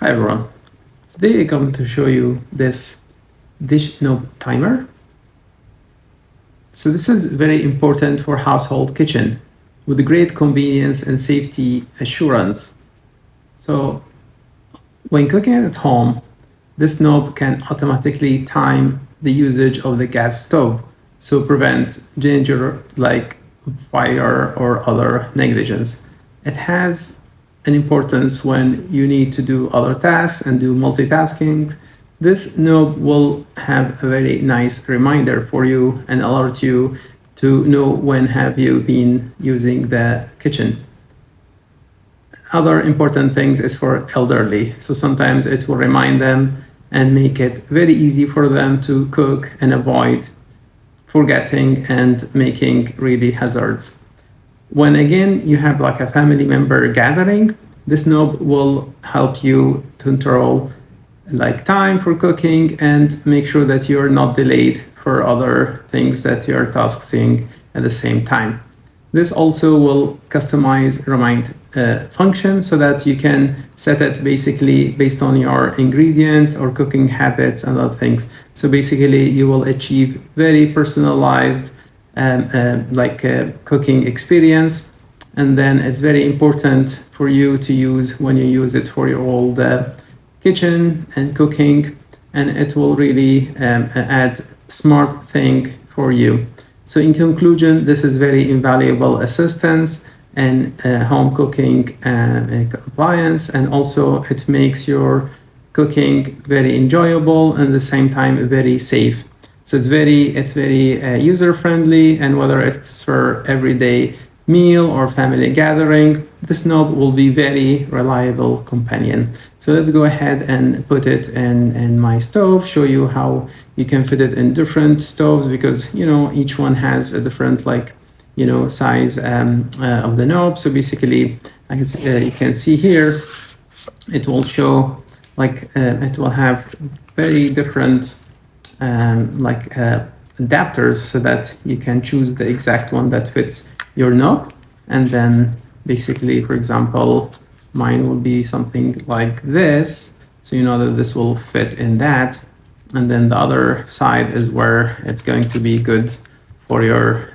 Hi everyone. Today I'm going to show you this Dishknob timer. So this is very important for household kitchen with great convenience and safety assurance. So when cooking at home, this knob can automatically time the usage of the gas stove, so prevent danger like fire or other negligence. It has an importance when you need to do other tasks and do multitasking. This knob will have a very nice reminder for you and alert you to know when have you been using the kitchen. Other important things is for elderly. So sometimes it will remind them and make it very easy for them to cook and avoid forgetting and making really hazards. When again you have like a family member gathering, this knob will help you to control like time for cooking and make sure that you're not delayed for other things that you're tasking at the same time. This also will customize remind function so that you can set it basically based on your ingredient or cooking habits and other things. So basically you will achieve very personalized cooking experience. And then it's very important for you to use when you use it for your all the kitchen and cooking, and it will really add smart thing for you. So in conclusion, this is very invaluable assistance and home cooking appliance, and also it makes your cooking very enjoyable and at the same time very safe. So it's very user friendly, and whether it's for everyday meal or family gathering, this knob will be very reliable companion. So let's go ahead and put it in my stove, show you how you can fit it in different stoves, because each one has a different size of the knob. So basically you can see here it will show it will have very different adapters, so that you can choose the exact one that fits your knob. And then basically, for example, mine will be something like this, so you know that this will fit in that. And then the other side is where it's going to be good for your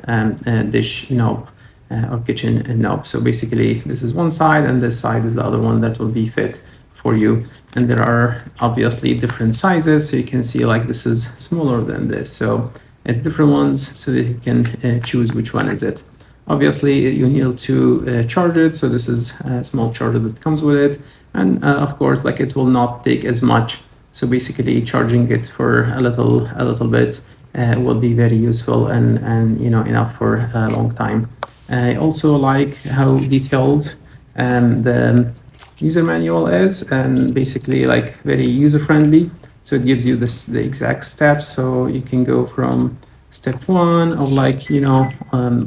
dish knob or kitchen knob. So basically this is one side and this side is the other one that will be fit for you. And there are obviously different sizes, so you can see like this is smaller than this, so it's different ones, so that you can choose which one is it. Obviously you need to charge it, so this is a small charger that comes with it. And of course, like, it will not take as much, so basically charging it for a little bit will be very useful and enough for a long time. I also like how detailed the user manual is, and basically like very user friendly. So it gives you the exact steps, so you can go from step one of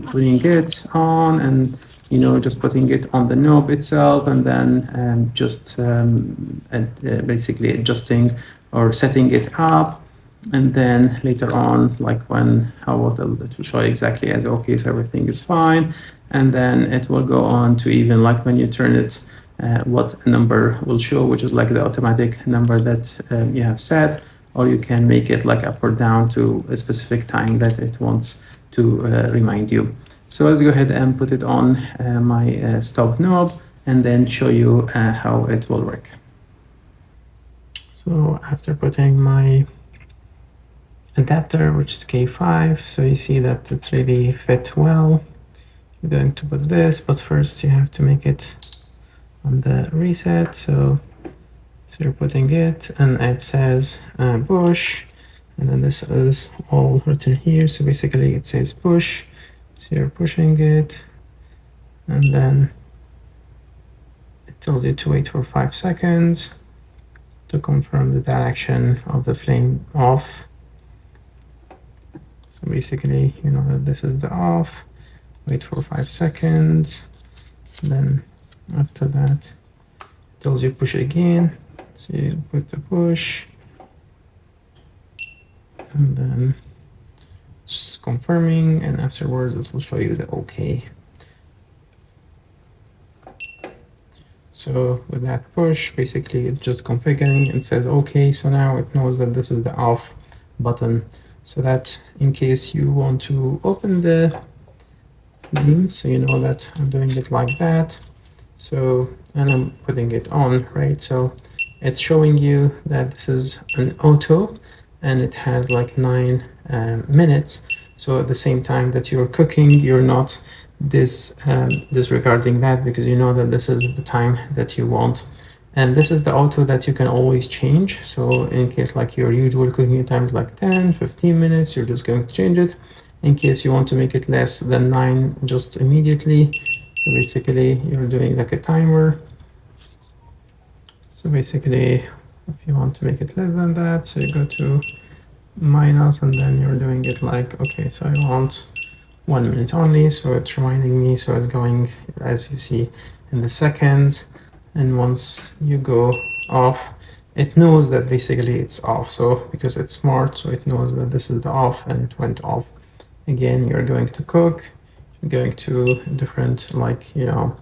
putting it on, and just putting it on the knob itself, and then basically adjusting or setting it up. And then later on, like it will show exactly as okay, so everything is fine. And then it will go on to even like when you turn it, what number will show, which is like the automatic number that you have set, or you can make it like up or down to a specific time that it wants to remind you. So let's go ahead and put it on my stove knob and then show you how it will work. So after putting my adapter, which is K5, so you see that it really fit well. You're going to put this, but first you have to make it on the reset. So you're putting it, and it says push, and then this is all written here. So basically it says push, so you're pushing it, and then it tells you to wait for 5 seconds to confirm the direction of the flame off. So basically, you know that this is the off, wait for 5 seconds, and then after that it tells you push again. So you put the push, and then it's just confirming, and afterwards it will show you the OK. So So with that push, basically it's just configuring and says, okay, so now it knows that this is the off button, so that in case you want to open the beam, so you know that I'm doing it like that. So, and I'm putting it on, right? So it's showing you that this is an auto and it has like 9 minutes. So at the same time that you're cooking, you're not disregarding that, because you know that this is the time that you want. And this is the auto that you can always change. So in case like your usual cooking time is like 10, 15 minutes, you're just going to change it. In case you want to make it less than 9, just immediately. So basically you're doing like a timer. So basically if you want to make it less than that, so you go to minus and then you're doing it like, okay, so I want 1 minute only, so it's reminding me, so it's going as you see in the seconds, and once you go off, it knows that basically it's off. So because it's smart, so it knows that this is the off and it went off. Again, you're going to cook, you're going to different, like, you know,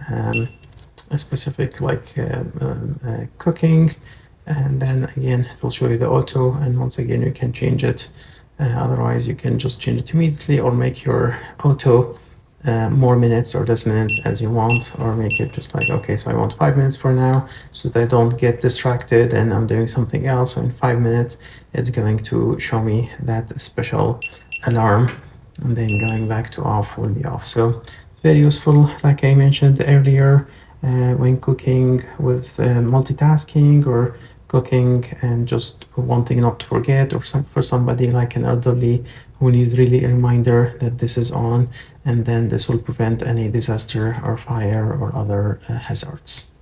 a specific like cooking, and then again it will show you the auto, and once again you can change it. Otherwise you can just change it immediately, or make your auto more minutes or less minutes as you want, or make it just like, okay, so I want 5 minutes for now, so that I don't get distracted and I'm doing something else. So in 5 minutes it's going to show me that special alarm, and then going back to off will be off. So it's very useful, like I mentioned earlier, when cooking with multitasking, or cooking and just wanting not to forget, or for somebody like an elderly who needs really a reminder that this is on, and then this will prevent any disaster or fire or other hazards.